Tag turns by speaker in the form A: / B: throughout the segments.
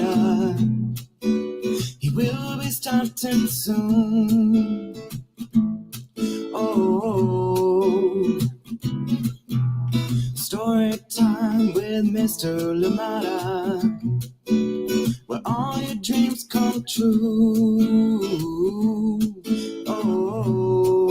A: matter. He will be starting soon. Oh, story time with Mr. Lamada, where all your dreams come true. Oh,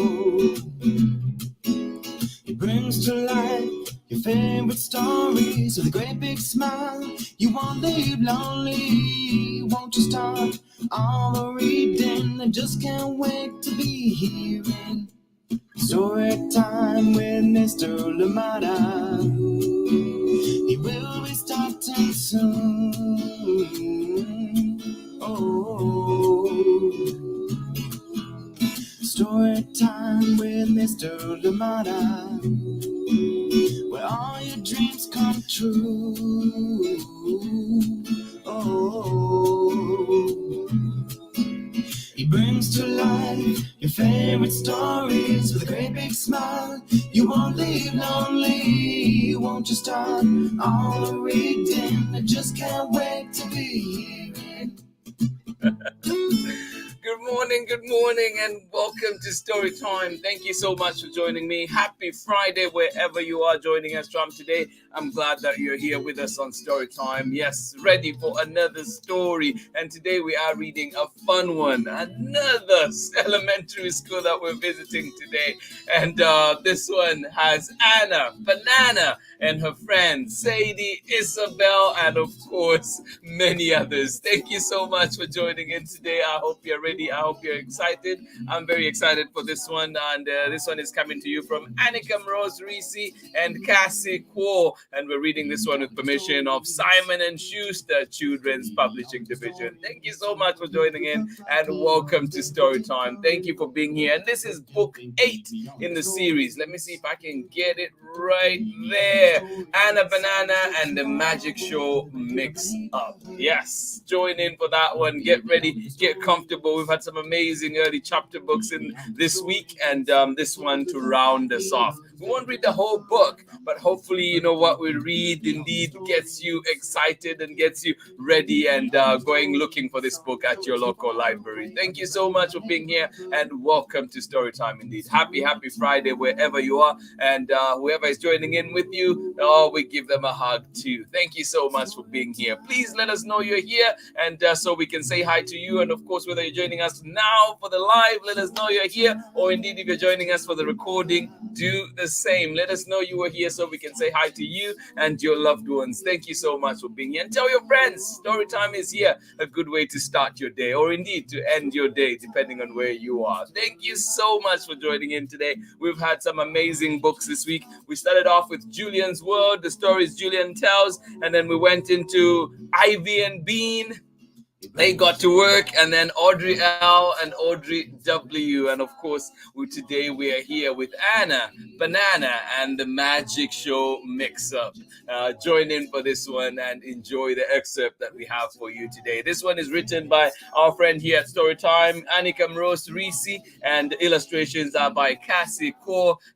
A: he brings to life your favorite stories with a great big smile. You won't leave lonely, won't you start all the reading? I just can't wait to be hearing story time with Mr. Lamada. He will be starting soon. Oh, story time with Mr. Lamada, where all your dreams come true. Oh, he brings to life your favorite stories with a great big smile. You won't leave lonely, won't you start all the reading? I just can't wait to be hearing.
B: Good morning, and welcome to Story Time. Thank you so much for joining me. Happy Friday, wherever you are joining us from today. I'm glad that you're here with us on Story Time. Yes, ready for another story. And today we are reading a fun one, another elementary school that we're visiting today. And this one has Anna, Banana, and her friends, Sadie, Isabel, and of course, many others. Thank you so much for joining in today. I hope you're ready. I hope you're excited. I'm very excited for this one. And this one is coming to you from Anica, Mrose, Rissi, and Cassey. And we're reading this one with permission of Simon and Schuster Children's Publishing Division. Thank you so much for joining in, and welcome to Story Time. Thank you for being here. And this is book 8 in the series. Let me see if I can get it right there. Anna, Banana, and the Magic Show Mix Up. Yes, join in for that one. Get ready, get comfortable. We've had some amazing early chapter books in this week, and this one to round us off. We won't read the whole book, but hopefully, you know, what we read indeed gets you excited and gets you ready and going looking for this book at your local library. Thank you so much for being here, and welcome to Storytime indeed. Happy Friday wherever you are, and whoever is joining in with you, we give them a hug too. Thank you so much for being here. Please let us know you're here, and so we can say hi to you. And of course, whether you're joining us now for the live, let us know you're here, or indeed if you're joining us for the recording, do the same. Let us know you were here so we can say hi to you and your loved ones. Thank you so much for being here, and tell your friends Storytime is here, a good way to start your day, or indeed to end your day, depending on where you are. Thank you so much for joining in today. We've had some amazing books this week. We started off with Julian's World, the stories Julian tells, and then we went into Ivy and Bean. They got to work, and then Audrey L and Audrey W. And of course, today we are here with Anna, Banana, and the Magic Show Mix-Up. Join in for this one and enjoy the excerpt that we have for you today. This one is written by our friend here at Storytime, Anica, Mrose, Rissi, and the illustrations are by Cassey,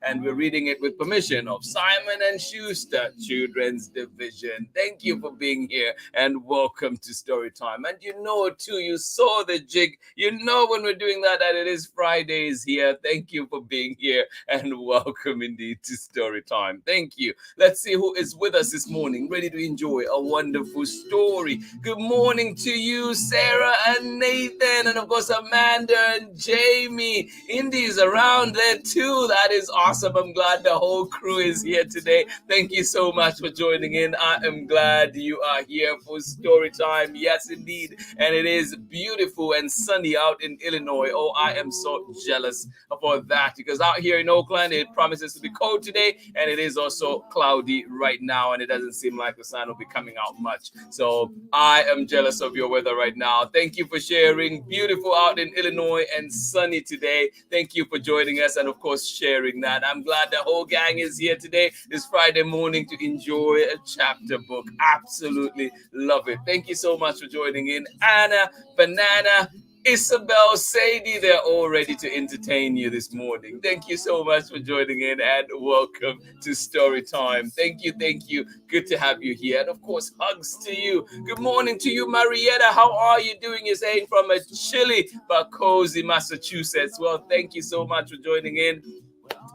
B: and we're reading it with permission of Simon and Schuster Children's Division. Thank you for being here, and welcome to Storytime. And you know too, you saw the jig. You know when we're doing that it is Fridays here. Thank you for being here, and welcome indeed to Storytime. Thank you. Let's see who is with us this morning, ready to enjoy a wonderful story. Good morning to you, Sarah and Nathan, and of course Amanda and Jamie. Indy's around there too. That is awesome. I'm glad the whole crew is here today. Thank you so much for joining in. I am glad you are here for Storytime. Yes, indeed. And it is beautiful and sunny out in Illinois. Oh, I am so jealous about that, because out here in Oakland, it promises to be cold today, and it is also cloudy right now, and it doesn't seem like the sun will be coming out much. So I am jealous of your weather right now. Thank you for sharing. Beautiful out in Illinois and sunny today. Thank you for joining us, and of course sharing that. I'm glad the whole gang is here today, this Friday morning, to enjoy a chapter book. Absolutely love it. Thank you so much for joining in. Anna, Banana, Isabel, Sadie, they're all ready to entertain you this morning. Thank you so much for joining in and welcome to Story Time. Thank you, thank you. Good to have you here. And of course, hugs to you. Good morning to you, Marietta. How are you doing? You're saying from a chilly but cozy Massachusetts. Well, thank you so much for joining in.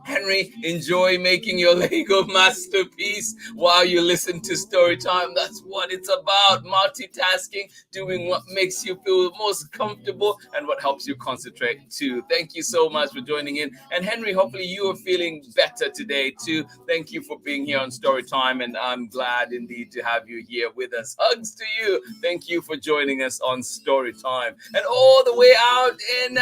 B: Henry, enjoy making your Lego masterpiece while you listen to story time. That's what it's about. Multitasking, doing what makes you feel most comfortable and what helps you concentrate too. Thank you so much for joining in. And Henry, hopefully you are feeling better today too. Thank you for being here on story time, and I'm glad indeed to have you here with us. Hugs to you. Thank you for joining us on story time. And all the way out in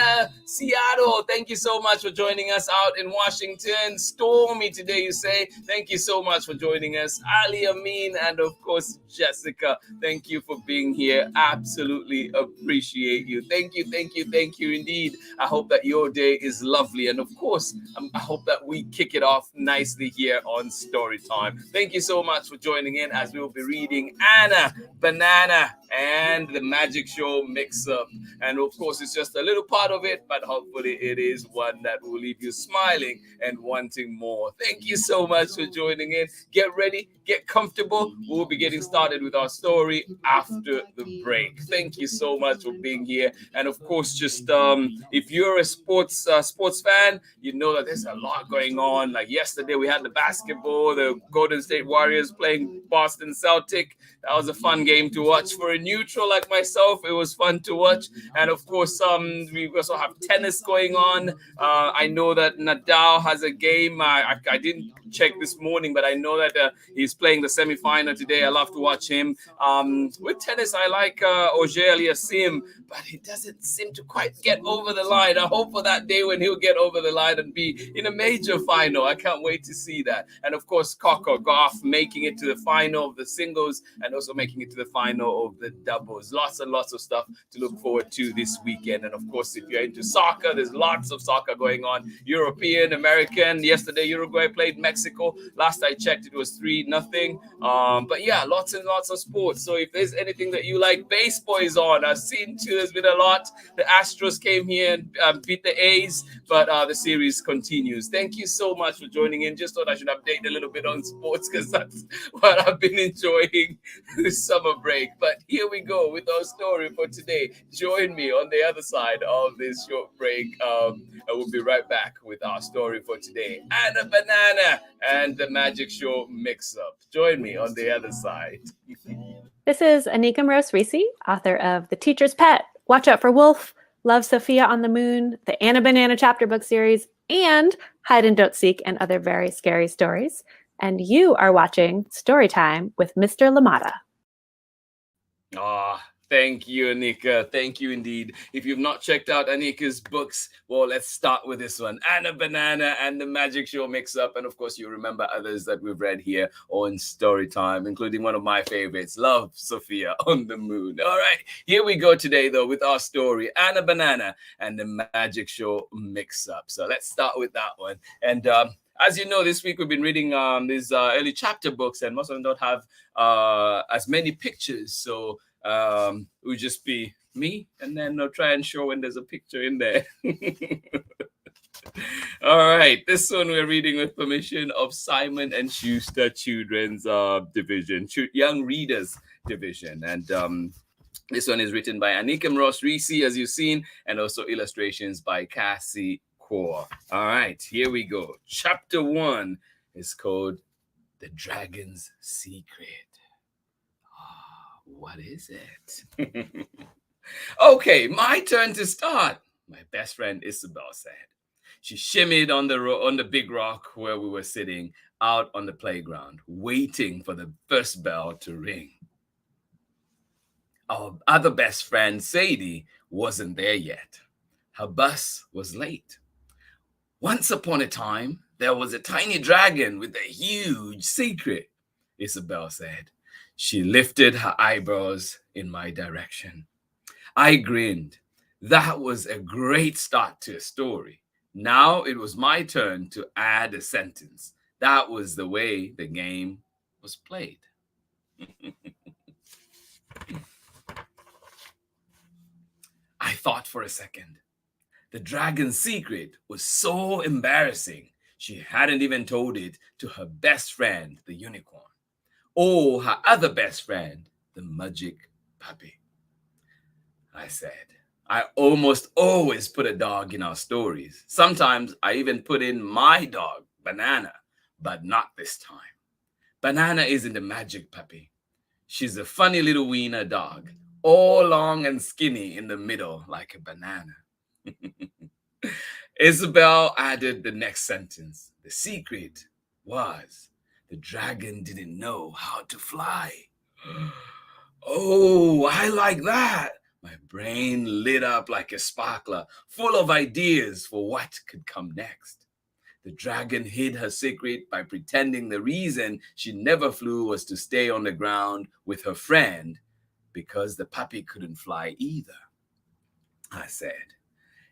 B: Seattle, thank you so much for joining us out in Washington. Stormy today, you say. Thank you so much for joining us. Ali Amin and of course Jessica, thank you for being here. Absolutely appreciate you. Thank you, thank you, thank you indeed. I hope that your day is lovely, and of course I hope that we kick it off nicely here on story time. Thank you so much for joining in as we will be reading Anna, Banana, and the Magic Show Mix Up. And of course, it's just a little part of it, but hopefully it is one that will leave you smiling and wanting more. Thank you so much for joining in. Get ready, get comfortable. We'll be getting started with our story after the break. Thank you so much for being here. And of course, just if you're a sports fan, you know that there's a lot going on. Like yesterday, we had the basketball, the Golden State Warriors playing Boston Celtic. That was a fun game to watch for a neutral like myself. It was fun to watch. And of course, we also have tennis going on. I know that Nadal has a game. I didn't check this morning, but I know that he's playing the semifinal today. I love to watch him. With tennis, I like Auger Aliassime, but he doesn't seem to quite get over the line. I hope for that day when he'll get over the line and be in a major final. I can't wait to see that. And of course, Coco Gauff making it to the final of the singles and also making it to the final of the doubles. Lots and lots of stuff to look forward to this weekend. And of course, if you're into soccer, there's lots of soccer going on. European, American. Yesterday, Uruguay played Mexico. Last I checked, it was 3-0. But yeah, lots and lots of sports. So if there's anything that you like, baseball is on. I've seen too, there's been a lot. The Astros came here and beat the A's, but the series continues. Thank you so much for joining in. Just thought I should update a little bit on sports because that's what I've been enjoying this summer break. But here we go with our story for today. Join me on the other side of this short break. I will be right back with our story for today. Anna Banana and the Magic Show Mix Up. Join me on the other side.
C: This is Anica Mrose Rissi, author of The Teacher's Pet, Watch Out for Wolf, Love Sophia on the Moon, the Anna Banana chapter book series, and Hide and Don't Seek and other very scary stories. And you are watching Storytime with Mr. Lamata.
B: Thank you, Anica. Thank you indeed. If you've not checked out Anica's books, well, let's start with this one. Anna Banana and the Magic Show Mix Up. And of course, you remember others that we've read here on Storytime, including one of my favorites, Love Sophia on the Moon. All right, here we go today, though, with our story, Anna Banana and the Magic Show Mix Up. So let's start with that one. And as you know, this week we've been reading these early chapter books, and most of them don't have as many pictures. So it would just be me, and then I'll try and show when there's a picture in there. All right, this one we're reading with permission of Simon and Schuster Children's Division, Young Readers Division. And this one is written by Anica Mrose Rissi, as you've seen, and also illustrations by Cassey. All right, here we go. Chapter 1 is called The Dragon's Secret. What is it? Okay, my turn to start, my best friend Isabel said. She shimmied on the big rock where we were sitting out on the playground, waiting for the first bell to ring. Our other best friend, Sadie, wasn't there yet. Her bus was late. Once upon a time, there was a tiny dragon with a huge secret, Isabel said. She lifted her eyebrows in my direction. I grinned. That was a great start to a story. Now it was my turn to add a sentence. That was the way the game was played. I thought for a second. The dragon's secret was so embarrassing, she hadn't even told it to her best friend, the unicorn, or her other best friend, the magic puppy. I said, I almost always put a dog in our stories. Sometimes I even put in my dog, Banana, but not this time. Banana isn't a magic puppy. She's a funny little wiener dog, all long and skinny in the middle like a banana. Isabel added the next sentence. The secret was the dragon didn't know how to fly. Oh, I like that. My brain lit up like a sparkler, full of ideas for what could come next. The dragon hid her secret by pretending the reason she never flew was to stay on the ground with her friend because the puppy couldn't fly either. I said,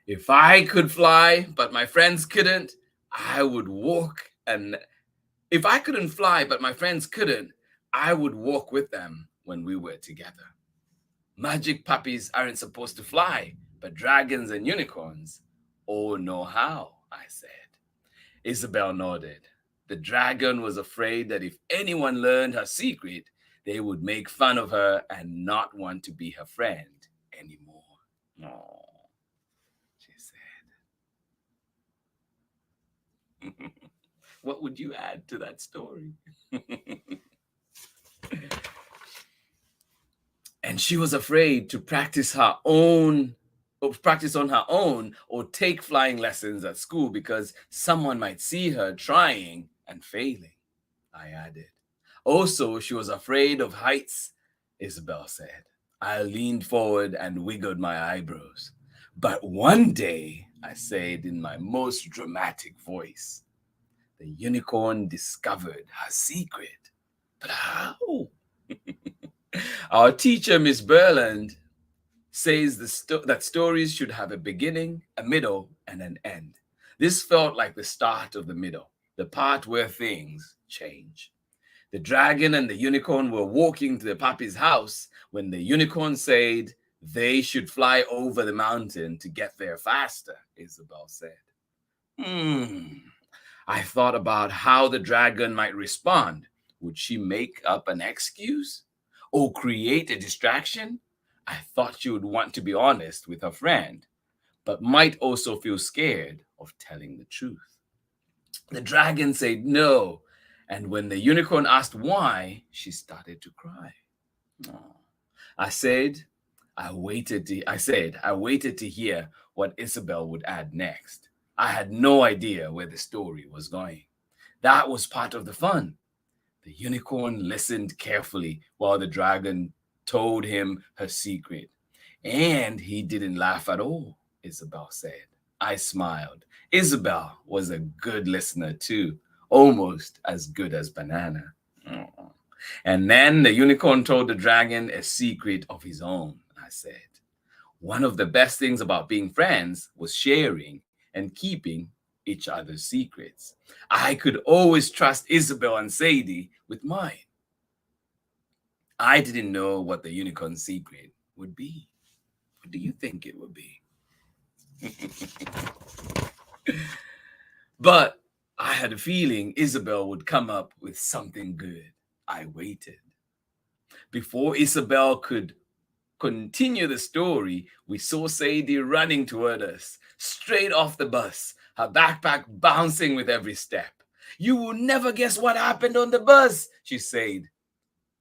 B: if I could fly, but my friends couldn't, I would walk. And if I couldn't fly, but my friends couldn't, I would walk with them when we were together. Magic puppies aren't supposed to fly, but dragons and unicorns all know how, I said. Isabel nodded. The dragon was afraid that if anyone learned her secret, they would make fun of her and not want to be her friend anymore. Oh. What would you add to that story? And she was afraid to practice on her own or take flying lessons at school because someone might see her trying and failing, I added. Also, she was afraid of heights, Isabel said. I leaned forward and wiggled my eyebrows. But one day, I said in my most dramatic voice, the unicorn discovered her secret. But how? Our teacher, Miss Berland, says that stories should have a beginning, a middle, and an end. This felt like the start of the middle, the part where things change. The dragon and the unicorn were walking to the puppy's house when the unicorn said they should fly over the mountain to get there faster, Isabel said. I thought about how the dragon might respond. Would she make up an excuse or create a distraction? I thought she would want to be honest with her friend, but might also feel scared of telling the truth. The dragon said no, and when the unicorn asked why, she started to cry. Oh. I said I waited to hear what Isabel would add next. I had no idea where the story was going. That was part of the fun. The unicorn listened carefully while the dragon told him her secret. And he didn't laugh at all, Isabel said. I smiled. Isabel was a good listener too, almost as good as Banana. And then the unicorn told the dragon a secret of his own, I said. One of the best things about being friends was sharing and keeping each other's secrets. I could always trust Isabel and Sadie with mine. I didn't know what the unicorn's secret would be. What do you think it would be? But I had a feeling Isabel would come up with something good. I waited. Before Isabel could continue the story, we saw Sadie running toward us, straight off the bus, her backpack bouncing with every step. You will never guess what happened on the bus, she said.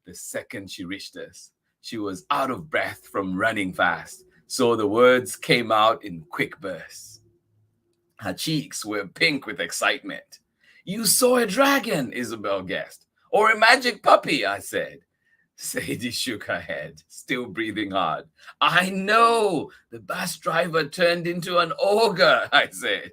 B: The second she reached us, she was out of breath from running fast, so the words came out in quick bursts. Her cheeks were pink with excitement. You saw a dragon, Isabel guessed. Or a magic puppy, I said. Sadie shook her head, still breathing hard. I know, the bus driver turned into an ogre, I said.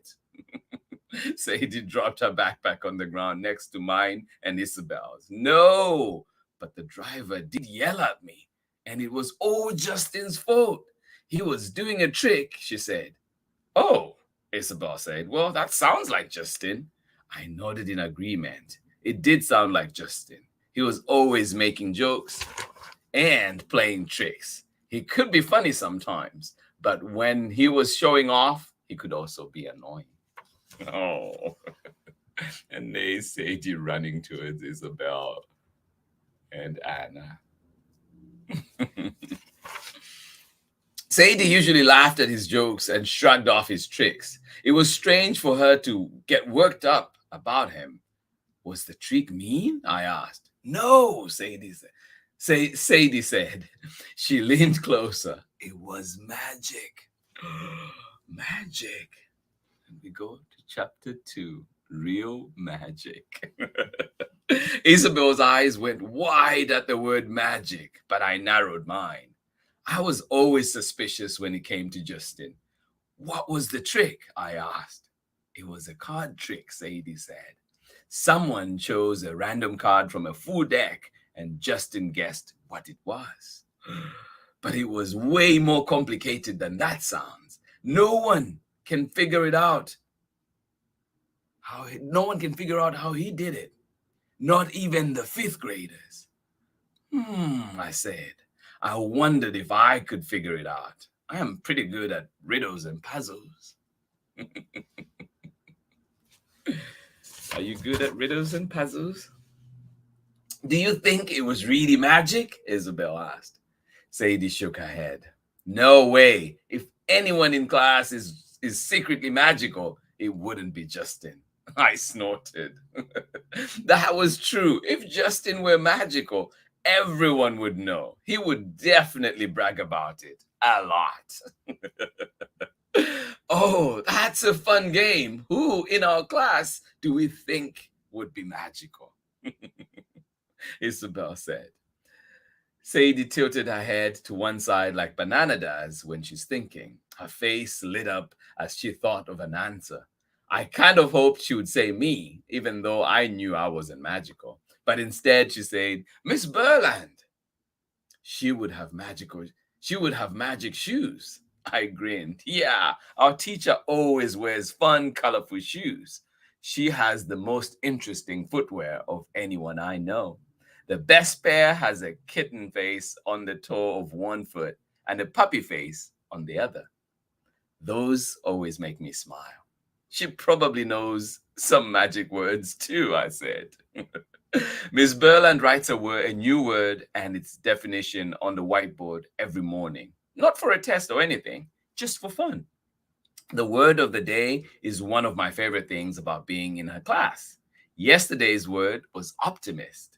B: Sadie dropped her backpack on the ground next to mine and Isabel's. No, but the driver did yell at me, and it was all Justin's fault. He was doing a trick, she said. Oh, Isabel said. Well, that sounds like Justin. I nodded in agreement. It did sound like Justin. He was always making jokes and playing tricks. He could be funny sometimes, But when he was showing off, he could also be annoying. Oh, and they Sadie running towards Isabel and Anna. Sadie usually laughed at his jokes and shrugged off his tricks. It was strange for her to get worked up about him. Was the trick mean? I asked. No, Sadie said. Sadie said. She leaned closer. It was magic. Magic. And we go to chapter 2. Real magic. Isabel's eyes went wide at the word magic, but I narrowed mine. I was always suspicious when it came to Justin. What was the trick? I asked. It was a card trick, Sadie said. Someone chose a random card from a full deck, and Justin guessed what it was. But it was way more complicated than that sounds. No one can figure it out. No one can figure out how he did it. Not even the 5th graders. I said. I wondered if I could figure it out. I am pretty good at riddles and puzzles. Are you good at riddles and puzzles? Do you think it was really magic? Isabel asked. Sadie shook her head. No way. If anyone in class is secretly magical, it wouldn't be Justin. I snorted. That was true. If Justin were magical, everyone would know. He would definitely brag about it. A lot. Oh, that's a fun game. Who in our class do we think would be magical? Isabel said. Sadie tilted her head to one side like Banana does when she's thinking. Her face lit up as she thought of an answer. I kind of hoped she would say me, even though I knew I wasn't magical. But instead she said, Miss Burland. She would have magic shoes. I grinned. Yeah, our teacher always wears fun, colorful shoes. She has the most interesting footwear of anyone I know. The best pair has a kitten face on the toe of one foot and a puppy face on the other. Those always make me smile. She probably knows some magic words too, I said. Miss Burland writes a new word and its definition on the whiteboard every morning. Not for a test or anything, just for fun. The word of the day is one of my favorite things about being in her class. Yesterday's word was optimist.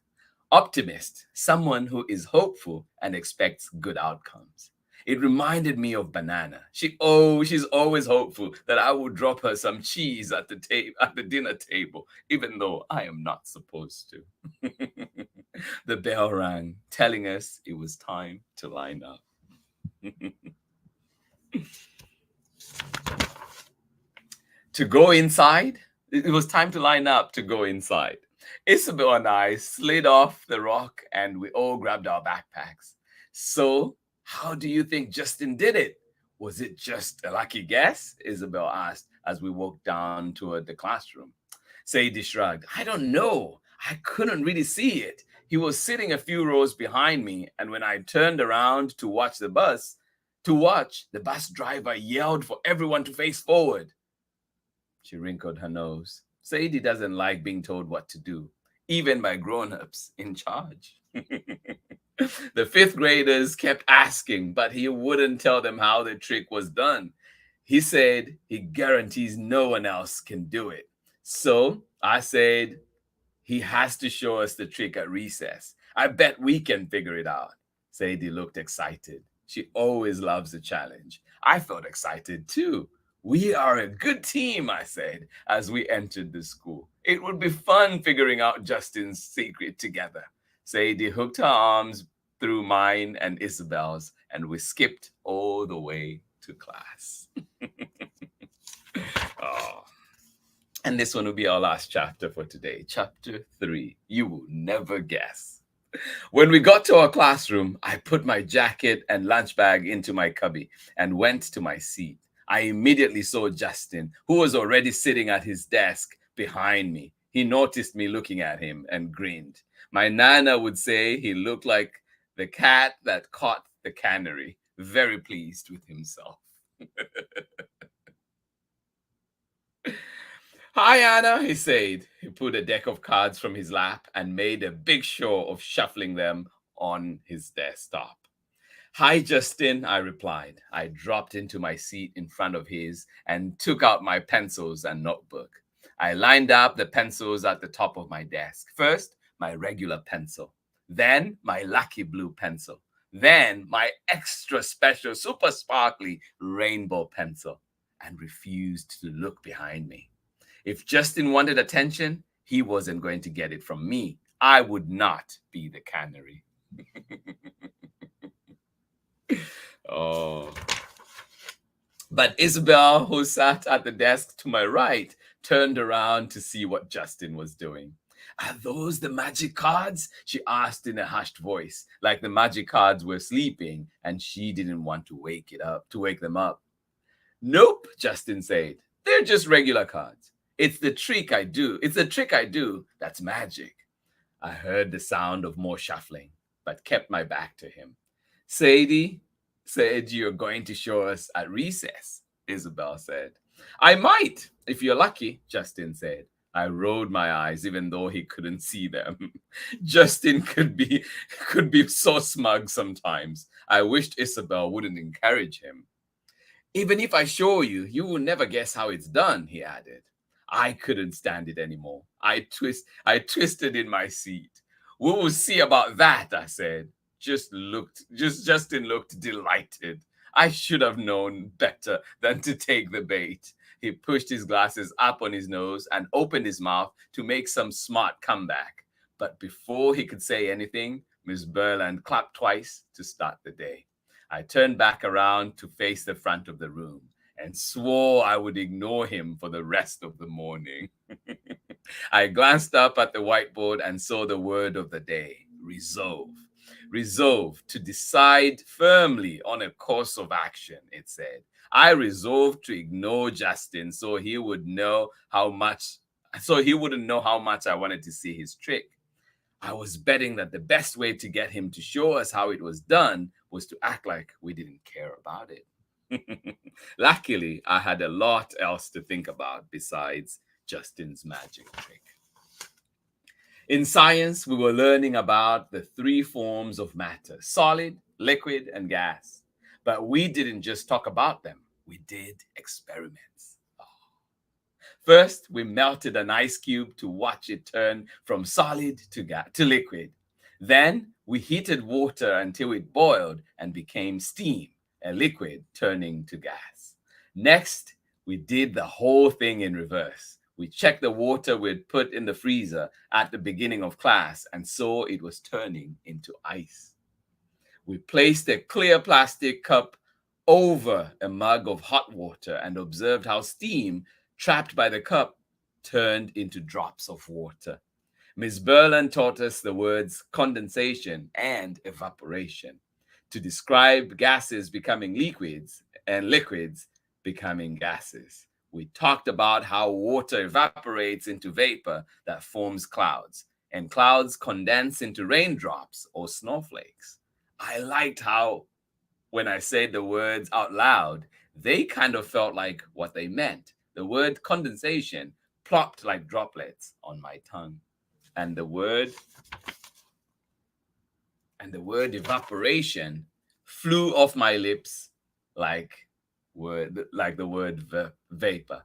B: Optimist, someone who is hopeful and expects good outcomes. It reminded me of Banana. She's always hopeful that I will drop her some cheese at the dinner table, even though I am not supposed to. The bell rang, telling us it was time to line up. To go inside? It was time to line up to go inside. Isabel and I slid off the rock and we all grabbed our backpacks. So, how do you think Justin did it? Was it just a lucky guess? Isabel asked as we walked down toward the classroom. Sadie shrugged. I don't know. I couldn't really see it. He was sitting a few rows behind me, and when I turned around to watch, the bus driver yelled for everyone to face forward. She wrinkled her nose. Sadie doesn't like being told what to do, even by grown-ups in charge. The 5th graders kept asking, but he wouldn't tell them how the trick was done. He said he guarantees no one else can do it. So I said he has to show us the trick at recess. I bet we can figure it out. Sadie looked excited. She always loves a challenge. I felt excited too. We are a good team, I said, as we entered the school. It would be fun figuring out Justin's secret together. Sadie hooked her arms through mine and Isabel's, and we skipped all the way to class. Oh. And this one will be our last chapter for today. Chapter 3. You will never guess. When we got to our classroom, I put my jacket and lunch bag into my cubby and went to my seat. I immediately saw Justin, who was already sitting at his desk behind me. He noticed me looking at him and grinned. My Nana would say he looked like the cat that caught the canary, very pleased with himself. Hi, Anna, he said. He pulled a deck of cards from his lap and made a big show of shuffling them on his desktop. Hi, Justin, I replied. I dropped into my seat in front of his and took out my pencils and notebook. I lined up the pencils at the top of my desk. First, my regular pencil, then my lucky blue pencil, then my extra special, super sparkly rainbow pencil, and refused to look behind me. If Justin wanted attention, he wasn't going to get it from me. I would not be the canary. Oh. But Isabel, who sat at the desk to my right, turned around to see what Justin was doing. Are those the magic cards? She asked in a hushed voice, like the magic cards were sleeping and she didn't want to wake them up. Nope, Justin said. They're just regular cards. It's the trick I do that's magic. I heard the sound of more shuffling, but kept my back to him. Sadie said you're going to show us at recess, Isabel said. I might, if you're lucky, Justin said. I rolled my eyes, even though he couldn't see them. Justin could be so smug sometimes. I wished Isabel wouldn't encourage him. Even if I show you, you will never guess how it's done, he added. I couldn't stand it anymore. I twisted in my seat. We will see about that, I said. Justin looked delighted. I should have known better than to take the bait. He pushed his glasses up on his nose and opened his mouth to make some smart comeback. But before he could say anything, Miss Burland clapped twice to start the day. I turned back around to face the front of the room and swore I would ignore him for the rest of the morning. I glanced up at the whiteboard and saw the word of the day, resolve. Resolve to decide firmly on a course of action, it said. I resolved to ignore Justin so he wouldn't know how much I wanted to see his trick. I was betting that the best way to get him to show us how it was done was to act like we didn't care about it. Luckily, I had a lot else to think about besides Justin's magic trick. In science, we were learning about the three forms of matter: solid, liquid, and gas. But we didn't just talk about them. We did experiments. First, we melted an ice cube to watch it turn from solid to liquid. Then, we heated water until it boiled and became steam, a liquid turning to gas. Next, we did the whole thing in reverse. We checked the water we'd put in the freezer at the beginning of class and saw it was turning into ice. We placed a clear plastic cup over a mug of hot water and observed how steam trapped by the cup turned into drops of water. Ms. Burland taught us the words condensation and evaporation to describe gases becoming liquids and liquids becoming gases. We talked about how water evaporates into vapor that forms clouds, and clouds condense into raindrops or snowflakes. I liked how, when I said the words out loud, they kind of felt like what they meant. The word condensation plopped like droplets on my tongue. And the word evaporation flew off my lips like the word vapor.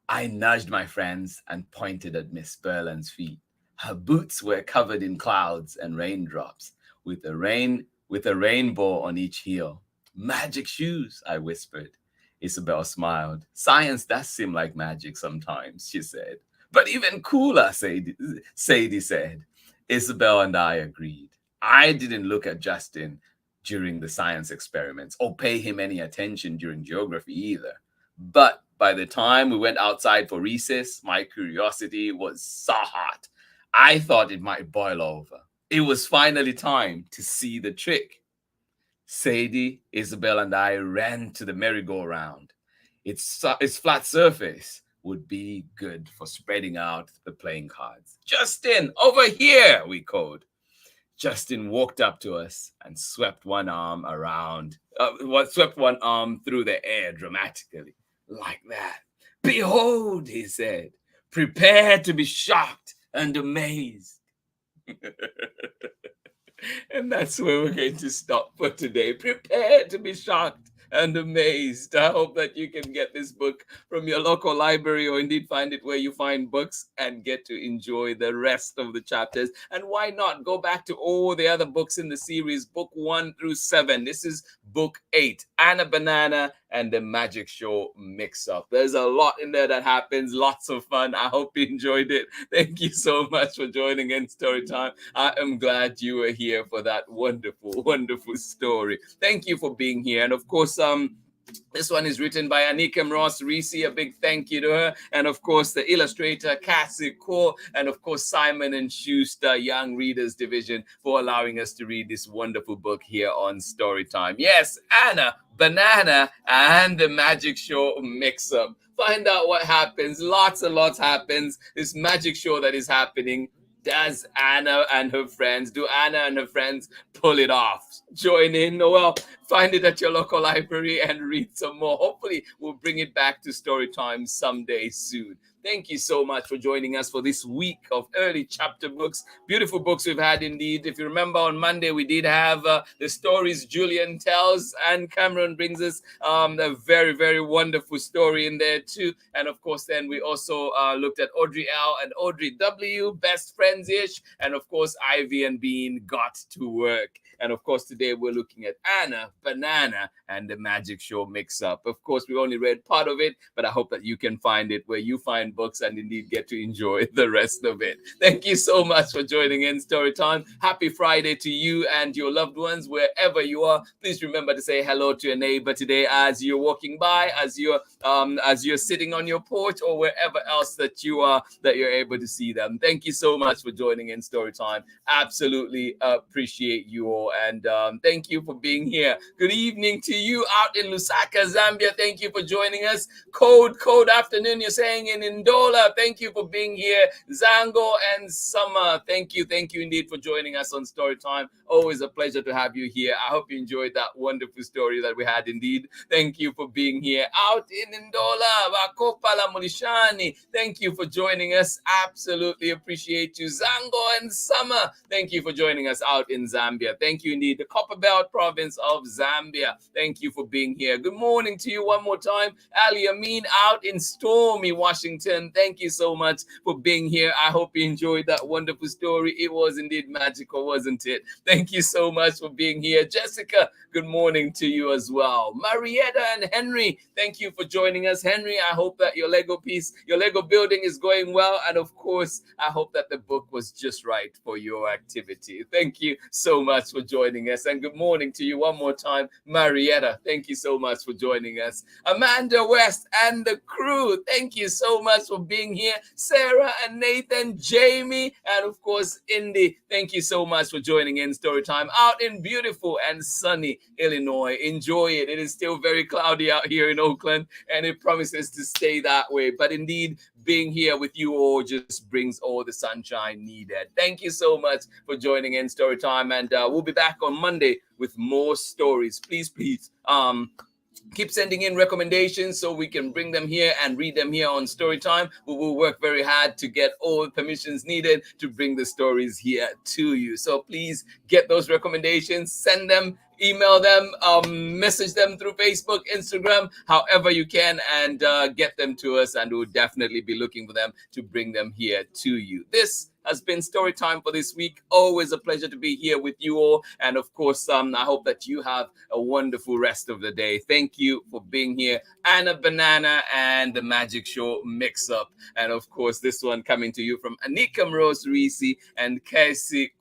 B: I nudged my friends and pointed at Miss Burland's feet. Her boots were covered in clouds and raindrops, with a rainbow on each heel. Magic shoes, I whispered. Isabel smiled. Science does seem like magic sometimes, she said. But even cooler, Sadie said. Isabel and I agreed. I didn't look at Justin during the science experiments or pay him any attention during geography either. But by the time we went outside for recess, my curiosity was so hot. I thought it might boil over. It was finally time to see the trick. Sadie, Isabel, and I ran to the merry-go-round. Its flat surface would be good for spreading out the playing cards. Justin, over here, we called. Justin walked up to us and swept one arm around, swept one arm through the air dramatically, like that. Behold, he said, prepare to be shocked and amazed. And that's where we're going to stop for today. Prepare to be shocked and amazed. I hope that you can get this book from your local library, or indeed find it where you find books, and get to enjoy the rest of the chapters. And why not go back to all the other books in the series, book 1 through 7. This is book 8, Anna Banana and the Magic Show Mix-Up. There's a lot in there that happens, lots of fun. I hope you enjoyed it. Thank you so much for joining in Storytime. I am glad you were here for that wonderful, wonderful story. Thank you for being here. And of course, this one is written by Anica, Mrose, Rissi. A big thank you to her. And of course, the illustrator, Cassey, and of course, Simon and Schuster, Young Readers Division, for allowing us to read this wonderful book here on Storytime. Yes, Anna, Banana, and the Magic Show Mix-Up. Find out what happens. Lots and lots happens. This magic show that is happening. Does Anna and her friends, do Anna and her friends pull it off? Join in. Well, find it at your local library and read some more. Hopefully, we'll bring it back to Storytime someday soon. Thank you so much for joining us for this week of early chapter books. Beautiful books we've had indeed. If you remember, on Monday, we did have the stories Julian tells, and Cameron brings us a very, very wonderful story in there too. And of course, then we also looked at Audrey L and Audrey W, best friends-ish. And of course, Ivy and Bean got to work. And of course, today we're looking at Anna, Banana, and the Magic Show Mix-Up. Of course, we only read part of it, but I hope that you can find it where you find books and indeed get to enjoy the rest of it. Thank you so much for joining in Storytime. Happy Friday to you and your loved ones, wherever you are. Please remember to say hello to your neighbor today as you're walking by, as you're sitting on your porch, or wherever else that you are, that you're able to see them. Thank you so much for joining in Storytime. Absolutely appreciate you all. And thank you for being here. Good evening to you out in Lusaka, Zambia. Thank you for joining us. Cold afternoon, you're saying in Ndola. Thank you for being here. Zango and Summer, thank you indeed for joining us on Storytime. Always a pleasure to have you here. I hope you enjoyed that wonderful story that we had indeed. Thank you for being here out in Ndola, Wakopala Mulishani. Thank you for joining us. Absolutely appreciate you. Zango and Summer, thank you for joining us out in Zambia. Thank you indeed. The Copperbelt province of Zambia, thank you for being here. Good morning to you one more time. Ali Amin out in stormy Washington, thank you so much for being here. I hope you enjoyed that wonderful story. It was indeed magical, wasn't it? Thank you so much for being here. Jessica, good morning to you as well. Marietta and Henry, thank you for joining us. Henry, I hope that your Lego building is going well. And of course, I hope that the book was just right for your activity. Thank you so much for joining us. And good morning to you one more time. Marietta, thank you so much for joining us. Amanda West and the crew, thank you so much for being here. Sarah and Nathan, Jamie, and of course, Indy, thank you so much for joining in Storytime out in beautiful and sunny Illinois. Enjoy it. It is still very cloudy out here in Oakland, and it promises to stay that way. But indeed, being here with you all just brings all the sunshine needed. Thank you so much for joining in Storytime, and we'll be back on Monday with more stories. Please, keep sending in recommendations so we can bring them here and read them here on Storytime. We will work very hard to get all the permissions needed to bring the stories here to you. So please get those recommendations, send them, email them, message them through Facebook, Instagram, however you can, and get them to us, and we'll definitely be looking for them to bring them here to you. This has been Storytime for this week. Always a pleasure to be here with you all. And of course, I hope that you have a wonderful rest of the day. Thank you for being here. Anna Banana and the Magic Show Mix-Up. And of course, this one coming to you from Anica, Mrose, Rissi, and Cassey,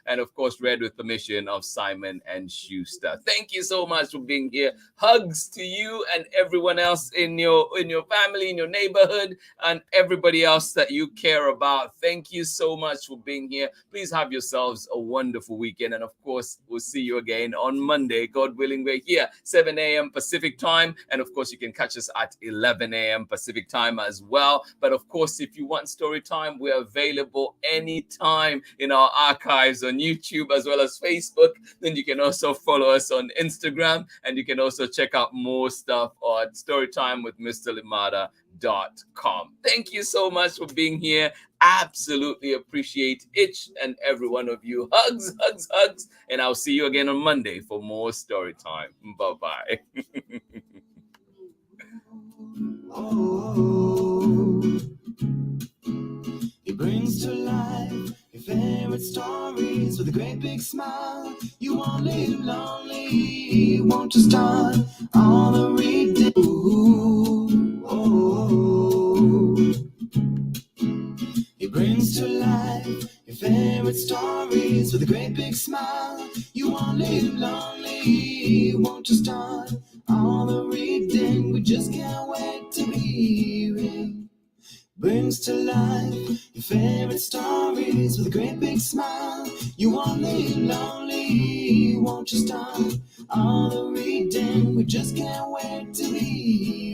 B: and of course, read with permission of Simon and Schuster. Thank you so much for being here. Hugs to you and everyone else in your family, in your neighborhood, and everybody else that you care about. Thank you so much for being here. Please have yourselves a wonderful weekend. And of course, we'll see you again on Monday. God willing, we're here 7 a.m. Pacific time. And of course, you can catch us at 11 a.m. Pacific time as well. But of course, if you want story time, we're available anytime in our archives on YouTube as well as Facebook. Then you can also follow us on Instagram, and you can also check out more stuff at storytimewithmrlimada.com. Thank you so much for being here. Absolutely appreciate each and every one of you. Hugs, hugs, hugs. And I'll see you again on Monday for more story time. Bye-bye.
A: He brings to life your favorite stories with a great big smile. You won't live lonely, won't you start all the reading? He brings to life your favorite stories with a great big smile. You won't live lonely, won't you start all the reading? We just can't wait to be hearing. Brings to life your favorite stories with a great big smile. You won't live lonely, won't you start all the reading? We just can't wait to be